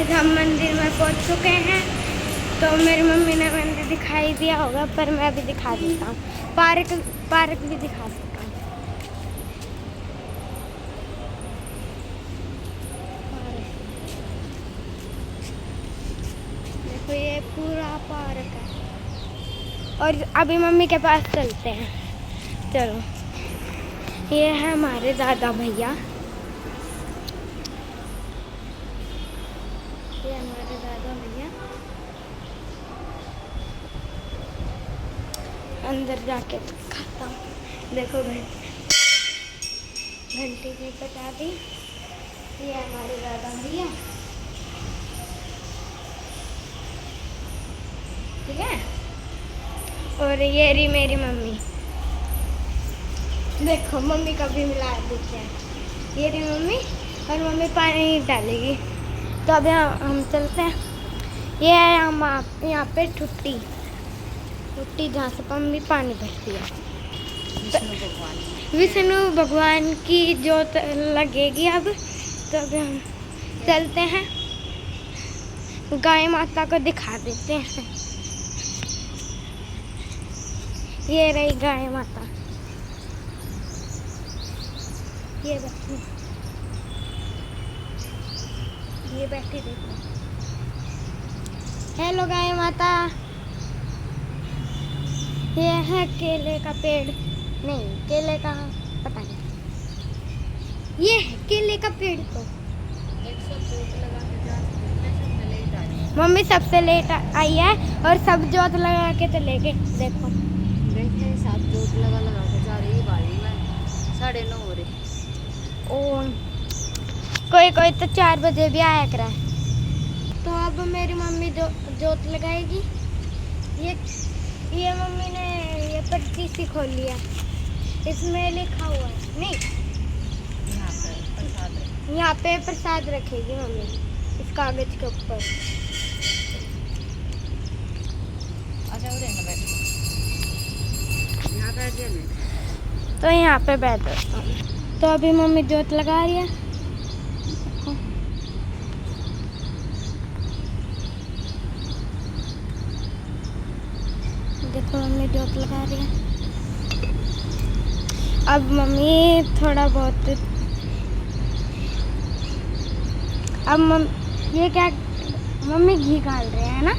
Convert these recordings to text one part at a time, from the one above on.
Guys हम मंदिर में पहुंच चुके हैं। तो मेरी मम्मी ने मंदिर दिखाई दिया होगा, पर मैं भी दिखा देता हूँ। पार्क भी दिखा देता हूँ। देखो ये पूरा पार्क है। और अभी मम्मी के पास चलते हैं, चलो। ये है हमारे दादा भैया, ये हमारे दादा भैया। अंदर जाके खाता हूँ। देखो घंटी भी बजा दी। ये हमारे दादा भैया, ठीक है। और ये रही मेरी मम्मी। देखो मम्मी का भी मिला देते हैं। ये रही मम्मी, और मम्मी पानी डालेगी। तो अभी हम चलते हैं। ये है हम यहाँ पे ठुट्टी जहाँ से मम्मी पानी भरती है। विष्णु भगवान की जोत लगेगी अब। तो अभी हम चलते हैं, गाय माता को दिखा देते हैं। ये रही गाय माता, ये बैठी देखो। हेलो गाय माता। ये है केले का पेड़, नहीं केले का पता नहीं, ये है केले का पेड़। तो मम्मी सबसे लेट आई है और सब जोत लगा के चले गए। देखो सब जोत लगा के जा रही है बारी में 9:30 हो रहे। और कोई तो 4 बजे भी आया करा है। तो अब मेरी मम्मी जोत लगाएगी। ये मम्मी ने ये पर्ची सी खोल लिया, इसमें लिखा हुआ है, नहीं यहाँ पे प्रसाद रखेगी मम्मी इस कागज के ऊपर। अच्छा वो रहना बैठ यहाँ बैठ जाए। तो यहाँ पे बैठ जाता हूँ। तो अभी मम्मी जोत लगा रही है। देखो मम्मी जोत लगा रही है। अब मम्मी थोड़ा बहुत, अब ये क्या, मम्मी घी डाल रहे हैं ना,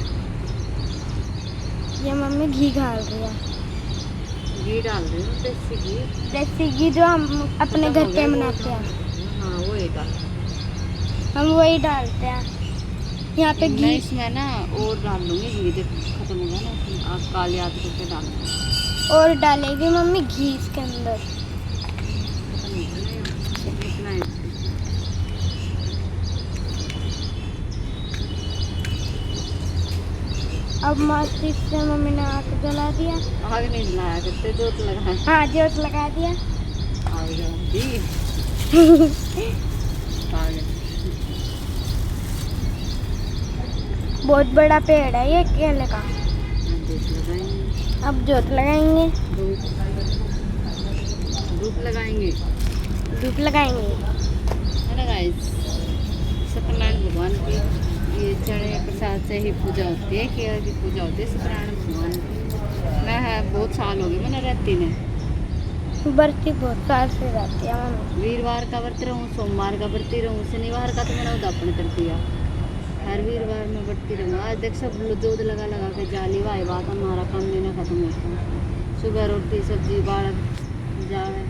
ये मम्मी घी डाल रही है। घी डाल रही हूँ, देसी घी जो हम अपने घर पे बनाते हैं। हाँ वही डाल, हम वही डालते हैं यहाँ पे घी। इसमें ना और डाल दूंगी घी, जब खत्म हो गया ना आप काली याद करके डाल दूँगी। और डालेगी मम्मी घी इसके अंदर। अब मस्ती से मम्मी ने आग जला दिया। आग नहीं जलाया करते, जोत लगाया। हाँ जोत लगा दिया। आग जला दी। बहुत बड़ा पेड़ है ये केले का। अब जोत लगाएंगे, धूप लगाएंगे, धूप लगाएंगे। है ना गाइस। सत्यनारायण भगवान की ये चढ़े प्रसाद से ही पूजा होती है, केला की पूजा होती है सत्यनारायण भगवान की। मैं बहुत साल हो गए मैंने रहती ने बरती बहुत साल से रहती है मम्मी। वीरवार का व्रत रहूँ, सोमवार का व्रती रहूँ, शनिवार का तो मैंने उदापन कर दिया। हर वीरवार में बढ़ती रहूँ। आज देख सब जोत लगा के जाली वाई बात हमारा काम लेना खत्म होता है। सुबह रोटी सब्जी बाढ़ जाए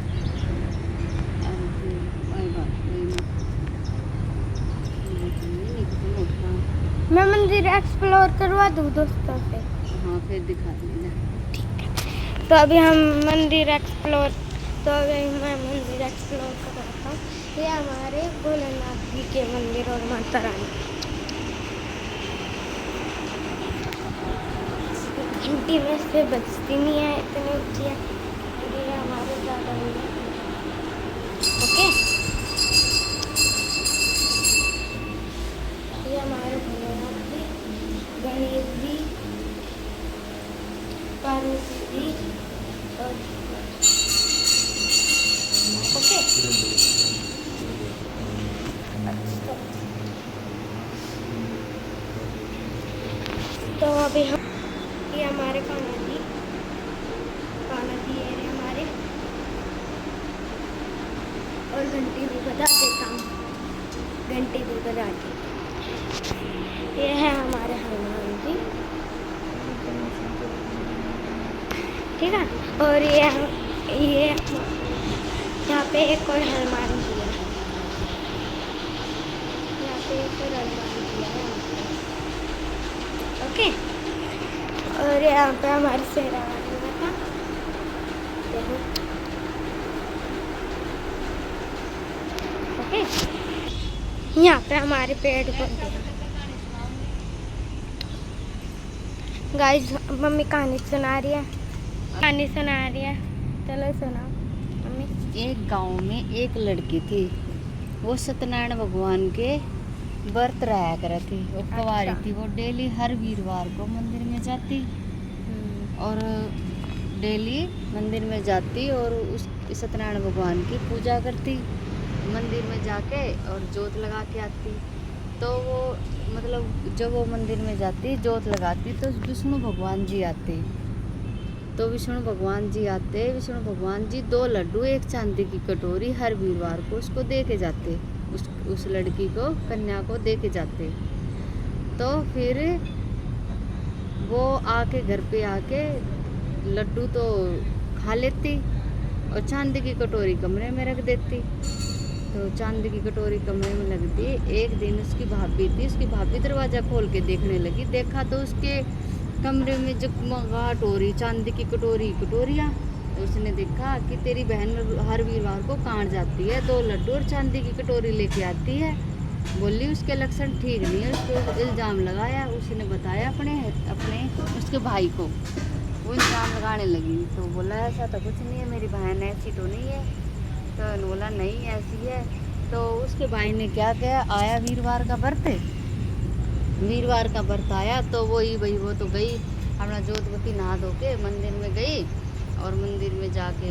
मैं मंदिर एक्सप्लोर करवा दूँ दोस्तों से। हाँ फिर दिखा देंगे। ठीक है। तो अभी हम मंदिर एक्सप्लोर, मैं मंदिर एक्सप्लोर करवाता हूँ। ये हमारे भोलेनाथ जी के मंदिर और माता रानी। घंटी में से बजती नहीं है, इतनी ऊंची है। ये हमारे दादा भैया, ओके। ये हमारे भोलेनाथ जी, गणेश जी, पार्वती जी, और ओके। अभी हम ये हमारे कान्हा जी ये रहे हमारे। और घंटी भी बजा देता हूँ, घंटी भी बजा देता हूँ। ये है हमारे हनुमान जी, ठीक है। और ये यहाँ पे एक और हनुमान जी है, यहाँ पे एक और हनुमान जी है यहाँ पे। ओके। और यहाँ पे हमारे सेहरा वाली था, देखो। ओके। यहाँ पे हमारे पेड़ पौधे हैं। गाइस मम्मी कहानी सुना रही है, कहानी सुना रही है, चलो सुनाओ मम्मी। एक गांव में एक लड़की थी, वो सत्यनारायण भगवान के व्रत रहा करती थी। वो कुंवारी थी, वो डेली हर वीरवार को मंदिर में जाती और डेली मंदिर में जाती और उस सत्यनारायण भगवान की पूजा करती, मंदिर में जाके और जोत लगा के आती। तो वो मतलब जब वो मंदिर में जाती जोत लगाती तो विष्णु भगवान जी आते। तो विष्णु भगवान जी 2 लड्डू एक चांदी की कटोरी हर वीरवार को उसको दे के जाते, उस लड़की को, कन्या को दे के जाते। तो फिर वो आके घर पे आके लड्डू तो खा लेती और चांदी की कटोरी कमरे में रख देती। तो चांदी की कटोरी कमरे में लगती। एक दिन उसकी भाभी दरवाज़ा खोल के देखने लगी, देखा तो उसके कमरे में जगमगाहट हो रही, चांदी की कटोरियाँ। तो उसने देखा कि तेरी बहन हर वीरवार को कहाँ जाती है, 2 लड्डू और चांदी की कटोरी लेके आती है। बोली उसके लक्षण ठीक नहीं है, उसको इल्ज़ाम लगाया। उसने बताया अपने उसके भाई को, वो इल्ज़ाम लगाने लगी। तो बोला ऐसा तो कुछ नहीं है, मेरी बहन ऐसी तो नहीं है। तो बोला नहीं ऐसी है। तो उसके भाई ने क्या किया, आया वीरवार का व्रत आया तो वो तो गई अपना जोतवती नहा धो के मंदिर में गई और मंदिर में जाके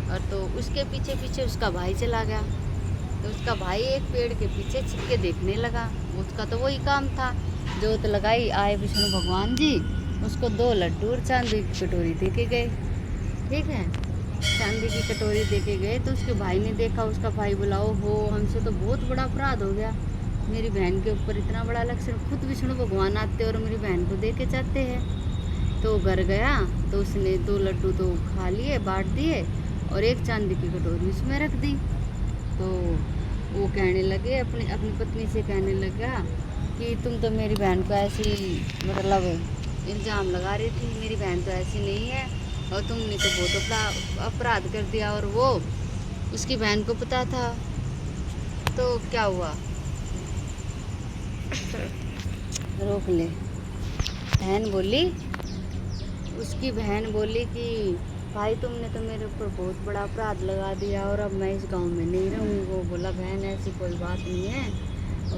और तो उसके पीछे उसका भाई चला गया। तो उसका भाई एक पेड़ के पीछे छिप के देखने लगा, उसका तो वही काम था। जोत लगाई, आए विष्णु भगवान जी, उसको 2 लड्डू और चांदी की कटोरी दे के गए। ठीक है, चांदी की कटोरी दे के गए। तो उसके भाई ने देखा, उसका भाई बुलाओ हो, हमसे तो बहुत बड़ा अपराध हो गया, मेरी बहन के ऊपर इतना बड़ा लक्षण, खुद विष्णु भगवान आते और मेरी बहन को दे के जाते हैं। तो घर गया तो उसने 2 लड्डू तो खा लिए, बांट दिए और एक चांदी की कटोरी उसमें रख दी। तो वो कहने लगे, अपनी पत्नी से कहने लगा कि तुम तो मेरी बहन को ऐसी मतलब इल्ज़ाम लगा रही थी, मेरी बहन तो ऐसी नहीं है और तुमने तो बहुत अपराध कर दिया। और वो उसकी बहन को पता था। तो क्या हुआ, रोक ले। उसकी बहन बोली कि भाई तुमने तो मेरे ऊपर बहुत बड़ा अपराध लगा दिया और अब मैं इस गांव में नहीं रहूँगी। वो बोला बहन ऐसी कोई बात नहीं है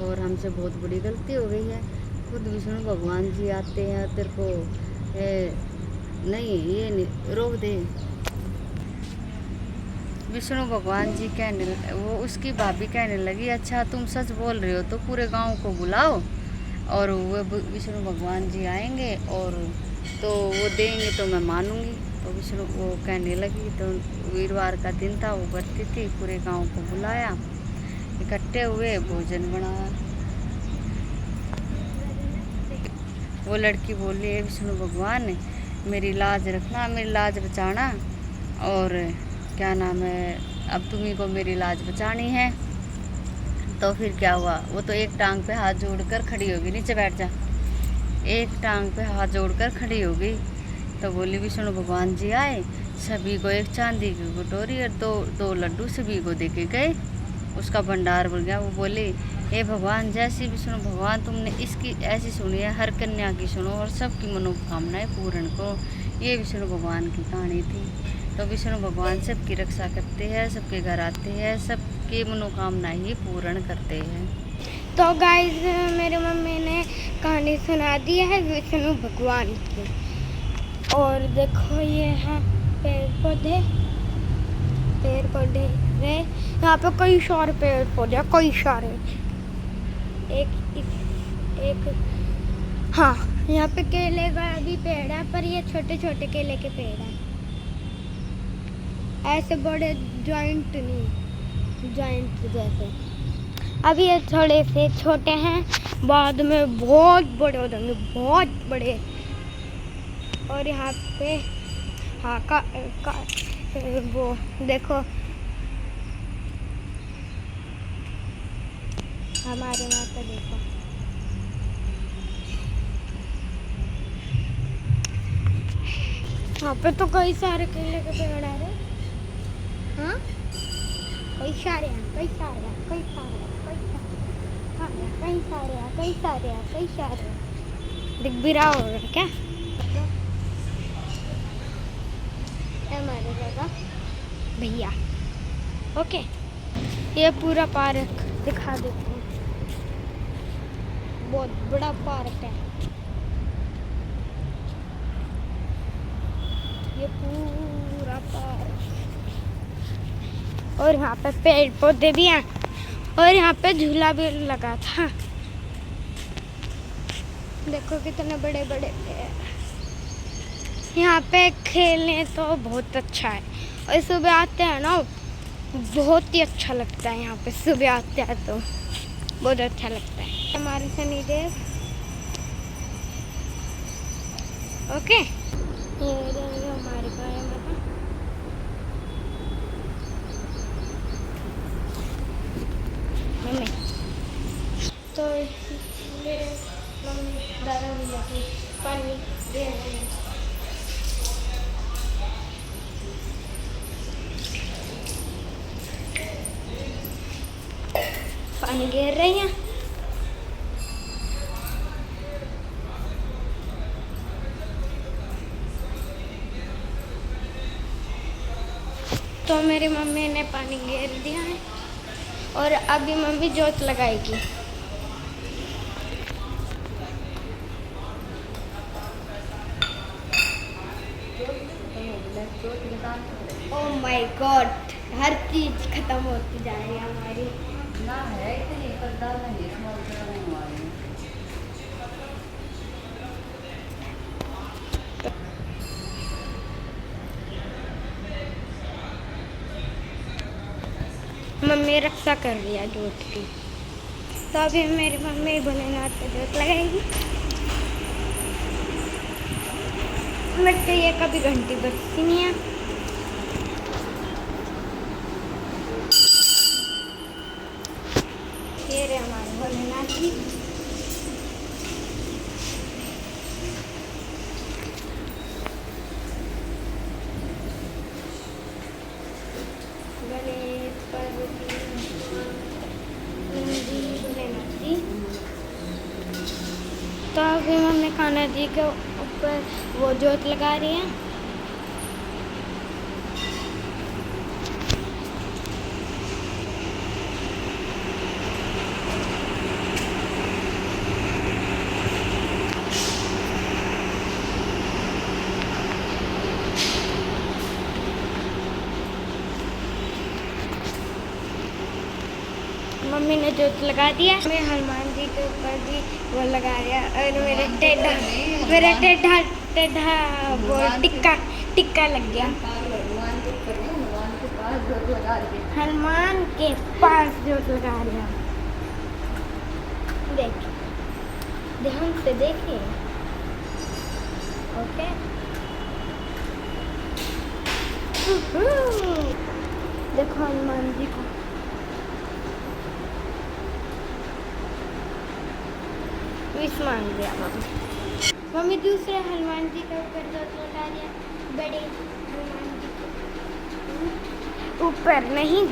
और हमसे बहुत बड़ी गलती हो गई है, खुद विष्णु भगवान जी आते हैं, तेरे को नहीं रोक दे। विष्णु भगवान जी वो उसकी भाभी कहने लगी अच्छा तुम सच बोल रहे हो तो पूरे गांव को बुलाओ और वो विष्णु भगवान जी आएंगे और तो वो देंगे तो मैं मानूंगी। तो विष्णु वो कहने लगी। तो वीरवार का दिन था, वो बरती थी, पूरे गांव को बुलाया, इकट्ठे हुए, भोजन बनाया। वो लड़की बोली है विष्णु भगवान मेरी लाज रखना, मेरी लाज बचाना, और क्या नाम है, अब तुम्ही को मेरी लाज बचानी है। तो फिर क्या हुआ, वो तो एक टांग पे हाथ जोड़कर खड़ी होगी, नीचे बैठ जा, एक टांग पे हाथ जोड़कर खड़ी हो गई। तो बोली विष्णु भगवान जी आए, सभी को एक चांदी की कटोरी और दो लड्डू सभी को दे के गए, उसका भंडार बढ़ गया। वो बोले हे भगवान जैसी विष्णु भगवान तुमने इसकी ऐसी सुनी है, हर कन्या की सुनो और सबकी मनोकामनाएं पूर्ण करो। ये विष्णु भगवान की कहानी थी। तो विष्णु भगवान सबकी रक्षा करते हैं, सबके घर आते हैं, सबकी मनोकामनाएं ही पूर्ण करते हैं। तो गाइस मेरी मम्मी ने कहानी सुना दी है विष्णु भगवान की। और देखो ये है पेड़ पौधे यहाँ पे कई सारे पेड़ पौधे, कई सारे। एक हाँ, यहाँ पे केले का भी पेड़ है, पर ये छोटे छोटे केले के पेड़ हैं, ऐसे बड़े जॉइंट नहीं, जॉइंट जैसे। अभी ये थोड़े से छोटे हैं, बाद में बहुत बड़े हो जाएंगे, बहुत बड़े। और यहाँ पे हाँ वो देखो, हमारे वहाँ पे देखो, यहाँ पे तो कई सारे केले के पेड़ आ रहे। हाँ, कई सारे हैं, कई सारे हैं, कई सारे हैं, कई सारे हैं, कई सारे हैं, कई सारे हैं। दिख भी रहा होगा क्या? हमारे दादा भैया। ओके, ये पूरा पार्क दिखा देते हैं, बहुत बड़ा पार्क है ये पूरा पार्क। और यहाँ पे पेड़ पौधे भी हैं, और यहाँ पे झूला भी लगा था। देखो कितने बड़े बड़े पेड़। यहाँ पे खेलने तो बहुत अच्छा है, और सुबह आते हैं ना, बहुत ही अच्छा लगता है। यहाँ पे सुबह आते हैं तो बहुत अच्छा लगता है। हमारे शनिदेव। ओके, ये हमारे गाय माता। मम्मी तो मेरे मम्मी दादा भैया को पानी दे रहे हैं। पानी गिर रही है। तो मेरी मम्मी ने पानी गिर दिया है, और अभी मम्मी जोत लगाएगी। ओह माय गॉड, हर चीज खत्म होती जा रही है हमारी। ना है इतनी पर्दा नहीं, स्मॉल करने वाली। मम्मी रक्षा कर रही है जोत की। तो अभी मेरी मम्मी भोलेनाथ को जोत लगाएगी। बट ये कभी घंटी बजती नहीं है। ये रहे हमारे भोलेनाथ जी। गणेश पार्वती भोलेनाथ जी। तो अभी मम्मी कान्हा जी के ऊपर वो जोत लगा रही है। मम्मी ने जोत लगा दिया। मैं हनुमान जी के ऊपर भी वो लगा दिया, और मेरे टेढ़ा वो टिक्का लग गया। हनुमान के पास जोत लगा दिया। देखिए, ध्यान से देखिए। ओके, देखो हनुमान जी को। विश मांग दिया मम्मी। मम्मी दूसरे हनुमान जी के ऊपर जोत लगा दिया, बड़े हनुमान जी के ऊपर नहीं,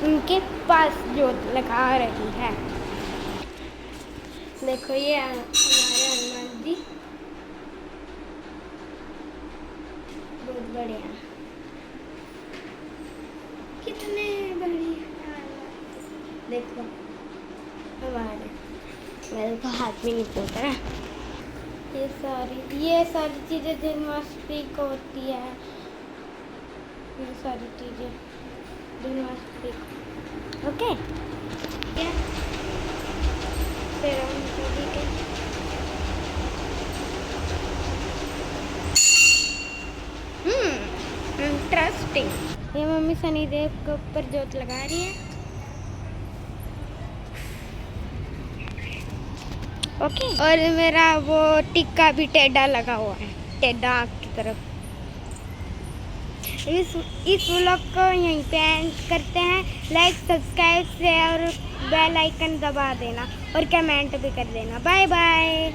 उनके पास जोत लगा रही है। देखो ये हमारे हनुमान जी बहुत बड़े हैं, कितने बढ़िया। देखो हमारे, मेरे को हाथ में नहीं चलता है। ये सारी चीज़ें जन्माष्टमी को होती है। ये सारी चीज़ें जन्माष्टमी को। ओके, फिर हम सभी के छुट्टी। ये मम्मी शनिदेव के ऊपर जोत लगा रही है। ओके। और मेरा वो टिक्का भी टेढ़ा लगा हुआ है, टेढ़ा आँख की तरफ। इस व्लॉग को यहीं पे एंड करते हैं। लाइक, सब्सक्राइब, शेयर और बेल आइकन दबा देना और कमेंट भी कर देना। Bye bye.